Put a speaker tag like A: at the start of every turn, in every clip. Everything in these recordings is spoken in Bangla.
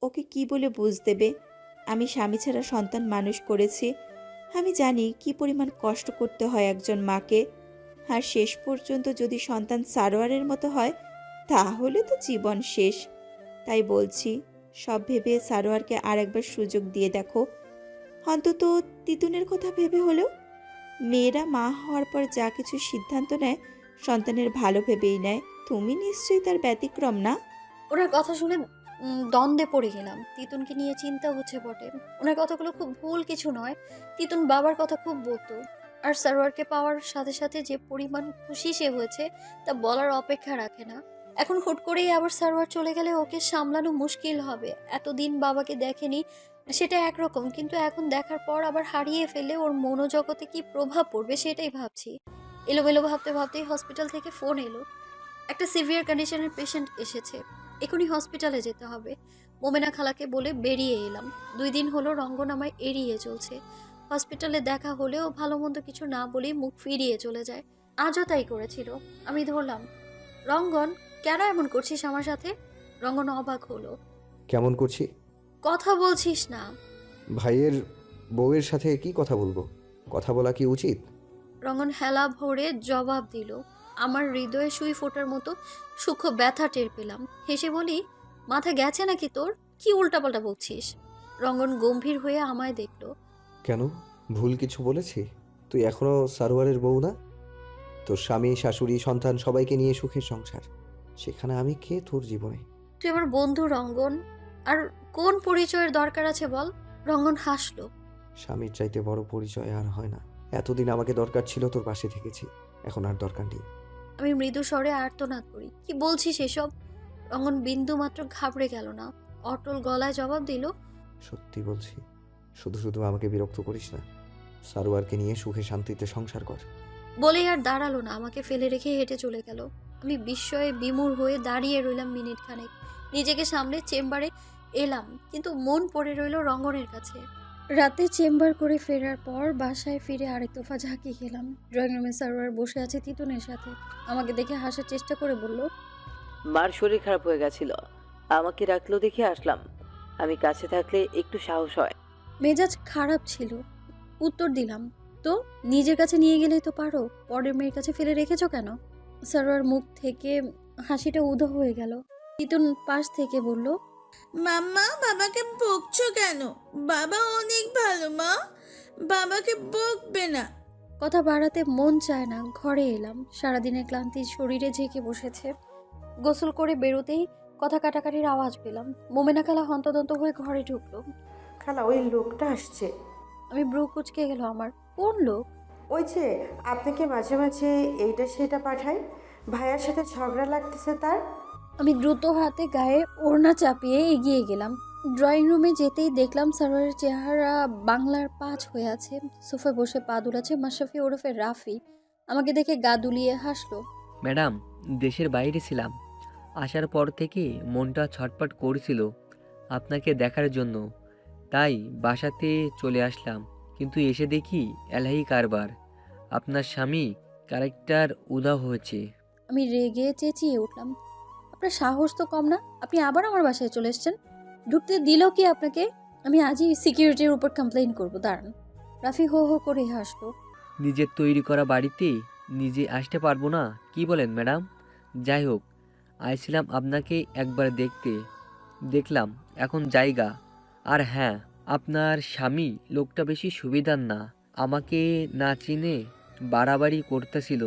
A: ওকে কি বলে বুঝ দেবে আমি স্বামী ছাড়া সন্তান মানুষ করেছি। আমি জানি কি পরিমাণ কষ্ট করতে হয় একজন মাকে। আর শেষ পর্যন্ত যদি সন্তান সারোয়ারের মতো হয় তাহলে তো জীবন শেষ। তাই বলছি, সব ভেবে সারোয়ারকে আরেকবার সুযোগ দিয়ে দেখো। অন্তত তিতুনের কথা ভেবে হলেও। মেয়েরা মা হওয়ার পর যা কিছু সিদ্ধান্ত নেয় সন্তানের ভালো ভেবেই নেয়। তুমি নিশ্চয়ই তার ব্যতিক্রম না?
B: ওনার কথা শুনে দ্বন্দ্বে পড়ে গেলাম। তিতুনকে নিয়ে চিন্তা হচ্ছে বটে। ওনার কথাগুলো খুব ভুল কিছু নয়। তিতুন বাবার কথা খুব বলতো। আর সারোয়ারকে পাওয়ার সাথে সাথে যে পরিমাণ খুশি সে হয়েছে তা বলার অপেক্ষা রাখে না। এখন হুট করেই আবার সারোয়ার চলে গেলে ওকে সামলানো মুশকিল হবে। এতদিন বাবাকে দেখেনি সেটা একরকম, কিন্তু এখন দেখার পর আবার হারিয়ে ফেলে ওর মনোজগতে কি প্রভাব পড়বে সেটাই ভাবছি। এলোমেলো ভাবতে ভাবতেই হসপিটাল থেকে ফোন এলো। একটা সিভিয়ার কন্ডিশনের পেশেন্ট এসেছে, এখনই হসপিটালে যেতে হবে। মোমেনা খালাকে বলে বেরিয়ে এলাম। 2 দিন হলো রঙ্গন আমায় এড়িয়ে চলছে। হসপিটালে দেখা হলেও ভালো মন্দ কিছু না বলেই মুখ ফিরিয়ে চলে যায়। আজও তাই করেছিল। আমি ধরলাম, রঙ্গন, কেন এমন করছিস আমার সাথে? রঙ্গন অবাক হলো।
C: কেমন করছি?
B: কথা বলছিস না?
C: ভাইয়ের বউয়ের সাথে কি কথা বলবো? কথা বলা কি উচিত?
B: রঙ্গন হেলা ভরে জবাব দিল। আমার হৃদয়ে সুই ফোটার মতো সূক্ষ্ম ব্যথা টের পেলাম। হেসে বলি, মাথা গেছে নাকি তোর? কি উল্টাপাল্টা বকছিস? রঙ্গন গম্ভীর হয়ে আমায় দেখল।
C: কেন? ভুল কিছু বলেছি? তুই এখনো সারোয়ারের বউ না? তোর স্বামী, শাশুড়ি, সন্তান সবাইকে নিয়ে সুখের সংসার। সেখানে আমি কে তোর জীবনে?
B: তুই আমার বন্ধু রঙ্গন। আর কোন পরিচয়ের দরকার আছে বল? রঙ্গন হাসলো।
C: স্বামীর চাইতে বড় পরিচয় আর হয় না। এতদিন আমাকে দরকার ছিল, তোর পাশে থেকেছি। এখন আর দরকার নেই।
B: আমি মৃদু স্বরে আর্তনাদ করি, কি বলছিস এসব? রঙ্গন বিন্দু মাত্র ঘাবড়ে গেল না, অটল গলায় জবাব দিল,
C: সত্যি বলছি। শুধু শুধু আমাকে বিরক্ত করিস না। সারোয়ারকে নিয়ে সুখে শান্তিতে সংসার কর।
B: বলেই আর দাঁড়ালো না, আমাকে ফেলে রেখে হেঁটে চলে গেল। আমি বিস্ময়ে বিমূঢ় হয়ে দাঁড়িয়ে রইলাম মিনিট খানেক। নিজেকে সামলে চেম্বারে এলাম, কিন্তু মন পড়ে রইল রঙ্গনের কাছে। রাতে চেম্বার করে ফেরার পর বাসায় ফিরে আরেক দফা ঝাঁকি খেলাম। ড্রয়িং রুমে সার্ভার বসে আছে তিতুনের সাথে। আমাকে দেখে হাসার চেষ্টা করে বলল,
D: মার শরীর খারাপ হয়ে গেছিল, আমাকে রাখলো দেখে আসলাম। আমি কাছে থাকলে একটু সাহস হয়।
B: মেজাজ খারাপ ছিল। উত্তর দিলাম, তো নিজের কাছে নিয়ে গেলেই তো পারো, পরের মেয়ের কাছে ফেলে রেখেছো কেন? সারোয়ার মুখ থেকে হাসিটা উধাও হয়ে গেল। তিতুন পাশ থেকে বলল,
E: মাম্মা, বাবাকে বকছো কেন? বাবা অনেক ভালো মা, বাবাকে বকবে না।
B: কথা বাড়াতে মন চায় না। ঘরে এলাম, সারাদিনের ক্লান্তি শরীরে ঝেঁকে বসেছে। গোসল করে বেরোতেই কথা কাটাকাটির আওয়াজ পেলাম। মোমেনা খালা হন্তদন্ত হয়ে ঘরে ঢুকলো।
F: খালা, ওই লোকটা আসছে।
B: আমি ব্রু কুচকে গেল আমার। কোন লোক?
F: ওই যে আপনাকে মাঝে মাঝে এইটা সেটা পাঠায়, ভাইয়ার সাথে ঝগড়া লাগতেছে তার।
B: আমি দ্রুত হাতে গায়ে ওড়না চাপিয়ে এগিয়ে গেলাম। ড্রয়িং রুমে যেতেই দেখলাম সারোয়ারের চেহারা বাংলার 5 হয়ে আছে। সোফায় বসে পা দুলাচ্ছে মাশরাফি ওরফে রাফি। আমাকে দেখে গা দুলিয়ে হাসলো।
G: ম্যাডাম, দেশের বাইরে ছিলাম। আসার পর থেকে মনটা ছটফট করছিল আপনাকে দেখার জন্য, তাই বাসাতে চলে আসলাম। কিন্তু এসে দেখি এলাহি কারবার। আপনার স্বামী ক্যারেক্টার উধাও হয়েছে।
B: আমি রেগে চেঁচিয়ে উঠলাম, আপনার সাহস তো কম না! আপনি আবার আমার বাসায় চলে এসেছেন। ঢুকতে দিল কি আপনাকে? আমি আজই সিকিউরিটির উপর কমপ্লেইন করব, দাঁড়ান। রাফি হো হো করে হাসলো।
G: নিজের তৈরি করা বাড়িতে নিজে আসতে পারবো না, কি বলেন ম্যাডাম? যাই হোক, আইছিলাম আপনাকে একবার দেখতে, দেখলাম এখন জায়গা। আর হ্যাঁ, আপনার স্বামী লোকটা বেশি সুবিধার না, আমাকে না চিনে বাড়াবাড়ি করতেছিল,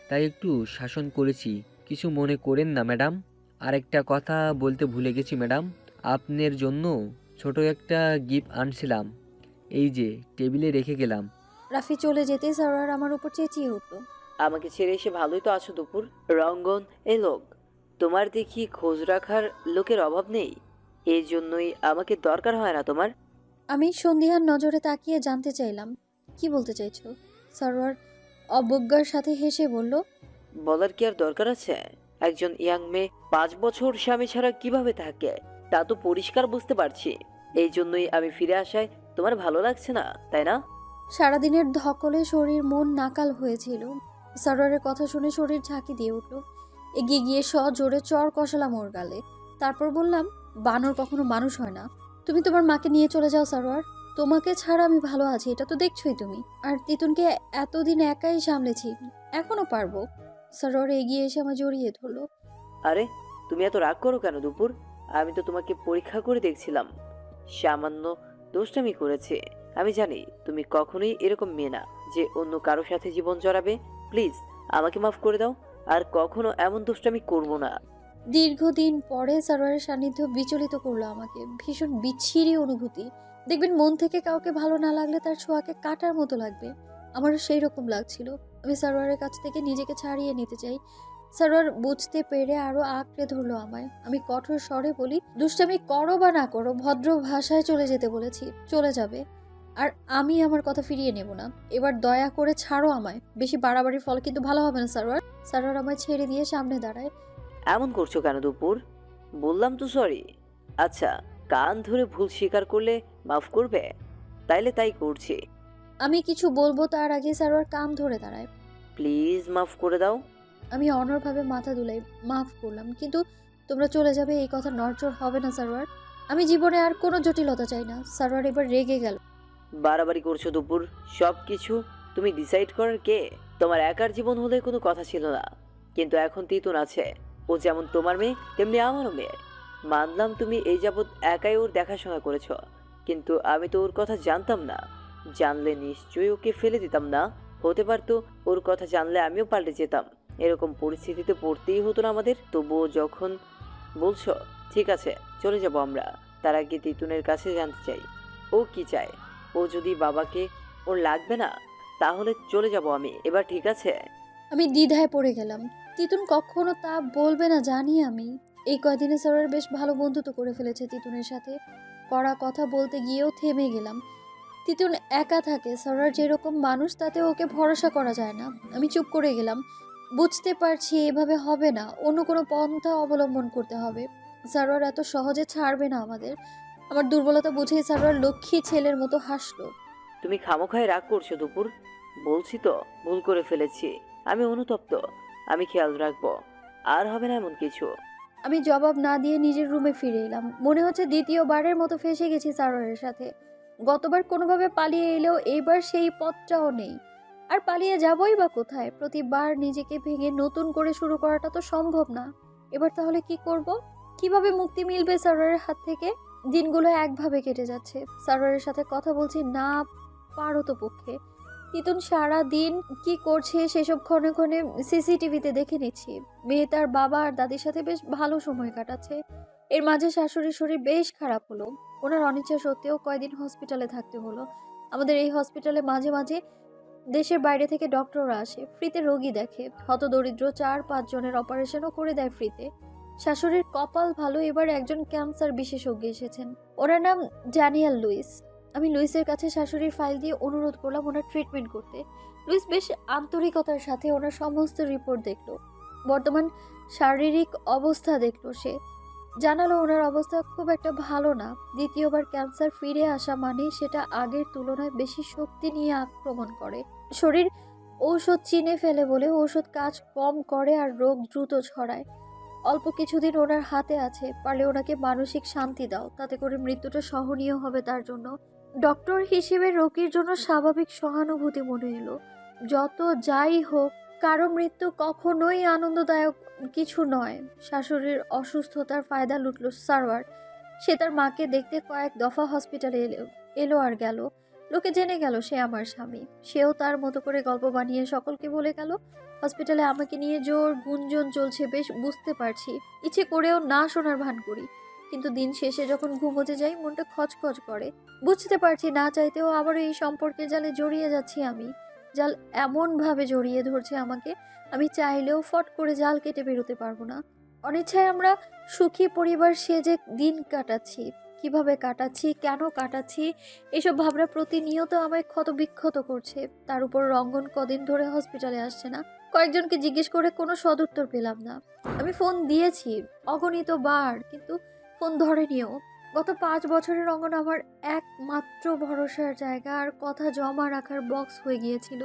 G: তাই একটু শাসন করেছি। কিছু মনে করেন না ম্যাডাম। আরেকটা কথা বলতে ভুলে গেছি ম্যাডাম, আপনার জন্য ছোট একটা গিফট আনছিলাম, এই যে টেবিলে রেখে গেলাম।
B: রাফি চলে যেতে সারোয়ার আমার উপর চেঁচিয়ে উঠল,
D: আমাকে ছেড়ে এসে ভালোই তো আছো দুপুর। রঙ্গন এ লোক, তোমার দেখি খোঁজ রাখার লোকের অভাব নেই, এই জন্যই আমাকে দরকার হয় না তোমার।
B: আমি সন্ধিহান নজরে তাকিয়ে জানতে চাইলাম, কি বলতে চাইছো? সারোয়ার অবজ্ঞার সাথে হেসে বলল,
D: বলার কি আর দরকার আছে? একজন ইয়াং মেয়ে 5 বছর স্বামী ছাড়া কিভাবে থাকে তা তো পরিষ্কার বুঝতে পারছি। এই জন্যই আমি ফিরে আসায় তোমার ভালো লাগছে না, তাই না?
B: সারাদিনের ধকলে শরীর মন নাকাল হয়েছিল। সারোয়ারের কথা শুনে শরীর ঝাঁকি দিয়ে উঠল। এগিয়ে গিয়ে সজোরে চর কষালাম ওর গালে। তারপর বললাম, বানর কখনো মানুষ হয় না। তুমি তোমার মাকে নিয়ে চলে যাও সারোয়ার। তোমাকে ছাড়া আমি ভালো আছি, এটা তো দেখছোই তুমি। আর তিতুনকে এতদিন একাই সামলেছি, এখনো পারবো। সারোয়ার এগিয়ে এসে আমার জড়িয়ে ধরলো।
D: আরে তুমি এত রাগ করো কেন দুপুর? আমি তো তোমাকে পরীক্ষা করে দেখছিলাম। সামান্য দুষ্টামি করেছে। আমি জানি তুমি কখনোই এরকম মেয়ে না যে অন্য কারো সাথে জীবন জড়াবে। প্লিজ আমাকে মাফ করে দাও, আর কখনো এমন দুষ্টামি করব না।
B: দীর্ঘদিন পরে সারোয়ারের সান্নিধ্য বিচলিত করলো আমাকে। ভীষণ বিচ্ছিরি অনুভূতি। দেখবেন মন থেকে কাউকে ভালো না লাগলে তার ছোঁয়াকে কাটার মতো লাগবে। আমারও সেই রকম লাগছিল। আমি সারোয়ারের কাছ থেকে নিজেকে ছাড়িয়ে নিতে চাই। সারোয়ার বুঝতে পেরে আরো আঁকড়ে ধরলো আমায়। আমি কঠোর স্বরে বলি, দুষ্টামি করো বা না করো, ভদ্র ভাষায় চলে যেতে বলেছি, চলে যাবে। আর আমি আমার কথা ফিরিয়ে নেব না। এবার দয়া করে ছাড়ো আমায়। বেশি বাড়াবাড়ির ফল কিন্তু ভালো হবে না সারোয়ার। সারোয়ার আমায় ছেড়ে দিয়ে সামনে দাঁড়ায়।
D: এমন করছো কেন দুপুর? বললাম তো সরি। আচ্ছা, কান ধরে ভুল স্বীকার করলে মাফ করবে? তাইলে তাই করছি।
B: আমি কিছু বলবো তার আগে সারোয়ার কান ধরে দাঁড়ায়।
D: প্লিজ মাফ করে দাও।
B: আমি অনড়ভাবে মাথা দুলাই মাফ করলাম, কিন্তু তোমরা চলে যাবে এই কথা নড়চড় হবে না সারোয়ার। আমি জীবনে আর কোনো জটিলতা চাই না। সারোয়ার এবার রেগে গেল।
D: বাড়াবাড়ি করছো দুপুর। সব কিছু তুমি ডিসাইড করার কে? তোমার একার জীবন হলে কোনো কথা ছিল না, কিন্তু এখন তিতুন আছে। ও যেমন তোমার মেয়ে তেমনি আমারও মেয়ে। মানলাম তুমি এই যাবৎ একাই ওর দেখাশোনা করেছো, কিন্তু আমি তো ওর কথা জানতাম না। জানলে নিশ্চয়ই ওকে ফেলে দিতাম না। হতে পারতো ওর কথা জানলে আমিও পাল্টে যেতাম। এরকম পরিস্থিতিতে পড়তেই হতো না আমাদের। তবুও যখন বলছো ঠিক আছে চলে যাব আমরা, তার আগে তিতুনের কাছে জানতে চাই ও কি চায়। ও যদি বাবাকে ওর লাগবে না, তাহলে চলে যাব আমি এবার, ঠিক আছে?
B: আমি দ্বিধায় পড়ে গেলাম। তিতুন কখনো তা বলবে না জানি আমি। এই কয়দিনে সারোয়ার বেশ ভালো বন্ধুত্ব করে ফেলেছে তিতুনের সাথে। কড়া কথা বলতে গিয়েও থেমে গেলাম। তিতুন একা থাকে, সারোয়ার যেরকম মানুষ তাতে ওকে ভরসা করা যায় না। আমি চুপ করে গেলাম। বুঝতে পারছি এভাবে হবে না, অন্য কোনো পন্থা অবলম্বন করতে হবে। সারোয়ার এত সহজে ছাড়বে না আমাদের। আমার দুর্বলতা বুঝেই সারোয়ার লক্ষ্মী ছেলের মতো হাসলো।
D: তুমি খামোখায় রাগ করছো দুপুর। বলছি তো ভুল করে ফেলেছি। আমি অনুতপ্ত। আমি খেয়াল রাখবো, আর হবে না এমন কিছু।
B: আমি জবাব না দিয়ে নিজের রুমে ফিরে এলাম। মনে হচ্ছে দ্বিতীয়বারের মতো ফেঁসে গেছি সারোয়ারের সাথে। গতবার কোনোভাবে পালিয়ে এলেও এইবার সেই পথটাও নেই। আর পালিয়ে যাবই বা কোথায়? প্রতিবার নিজেকে ভেঙে নতুন করে শুরু করাটা তো সম্ভব না। এবার তাহলে কি করব? কিভাবে মুক্তি মিলবে সারোয়ারের হাত থেকে? দিনগুলো একভাবে কেটে যাচ্ছে। সারোয়ারের সাথে কথা বলছি না পারো তো পক্ষে। তিতুন সারা দিন কি করছে সেসব ক্ষণে ক্ষণে সিসিটিভিতে দেখে নিচ্ছি। মেয়ে তার বাবা আর দাদির সাথে বেশ ভালো সময় কাটাচ্ছে। এর মাঝে শাশুড়ির শরীর বেশ খারাপ হলো। ওনার অনিচ্ছা সত্ত্বেও কয়দিন হসপিটালে থাকতে হলো। আমাদের এই হসপিটালে মাঝে মাঝে দেশের বাইরে থেকে ডক্টররা আসে, ফ্রিতে রোগী দেখে। হতদরিদ্র 4-5 জনের অপারেশনও করে দেয় ফ্রিতে। শাশুড়ির কপাল ভালো, এবার একজন ক্যান্সার বিশেষজ্ঞ এসেছেন। ওনার নাম ড্যানিয়েল লুইস। আমি লুইসের কাছে শাশুড়ির ফাইল দিয়ে অনুরোধ করলাম ওনার ট্রিটমেন্ট করতে। লুইস বেশ আন্তরিকতার সাথে ওনার সমস্ত রিপোর্ট দেখলো। বর্তমান শারীরিক অবস্থা দেখলো সে। জানালো ওনার অবস্থা খুব একটা ভালো না। দ্বিতীয়বার ক্যান্সার ফিরে আসা মানে সেটা আগের তুলনায় বেশি শক্তি নিয়ে আক্রমণ করে। শরীর ঔষধ চিনে ফেলে বলে ঔষধ কাজ কম করে আর রোগ দ্রুত ছড়ায়। অল্প কিছুদিন ওনার হাতে আছে, পারলে ওনাকে মানসিক শান্তি দাও, তাতে করে মৃত্যুটা সহনীয় হবে তার জন্য। ডক্টর হিসেবে রোগীর জন্য স্বাভাবিক সহানুভূতি মনে এলো। যত যাই হোক, কারো মৃত্যু কখনোই আনন্দদায়ক কিছু নয়। শাশুড়ির অসুস্থতার ফায়দা লুটল সারোয়ার। সে তার মাকে দেখতে কয়েক দফা হসপিটালে এলো আর গেল। লোকে জেনে গেল সে আমার স্বামী। সেও তার মতো করে গল্প বানিয়ে সকলকে বলে গেল। হসপিটালে আমাকে নিয়ে জোর গুঞ্জন চলছে, বেশ বুঝতে পারছি। ইচ্ছে করেও না শোনার ভান করি, কিন্তু দিন শেষে যখন ঘুমোতে যাই মনটা খচখচ করে। বুঝতে পারছি না চাইতেও আবারও এই সম্পর্কের জালে জড়িয়ে যাচ্ছি আমি। জাল এমনভাবে জড়িয়ে ধরছে আমাকে, আমি চাইলেও ফট করে জাল কেটে বেরোতে পারবো না। অনিচ্ছায় আমরা সুখী পরিবার সেজে দিন কাটাচ্ছি। কিভাবে কাটাচ্ছি, কেন কাটাচ্ছি, এসব ভাবনা প্রতিনিয়ত আমায় ক্ষত বিক্ষত করছে। তার উপর রঙ্গন কদিন ধরে হসপিটালে আসছে না। কয়েকজনকে জিজ্ঞেস করে কোনো সদুত্তর পেলাম না। আমি ফোন দিয়েছি অগণিত বার, কিন্তু ফোন ধরেনিও। গত 5 বছরের রঙ্গন আমার একমাত্র ভরসার জায়গা আর কথা জমা রাখার বক্স হয়ে গিয়েছিল।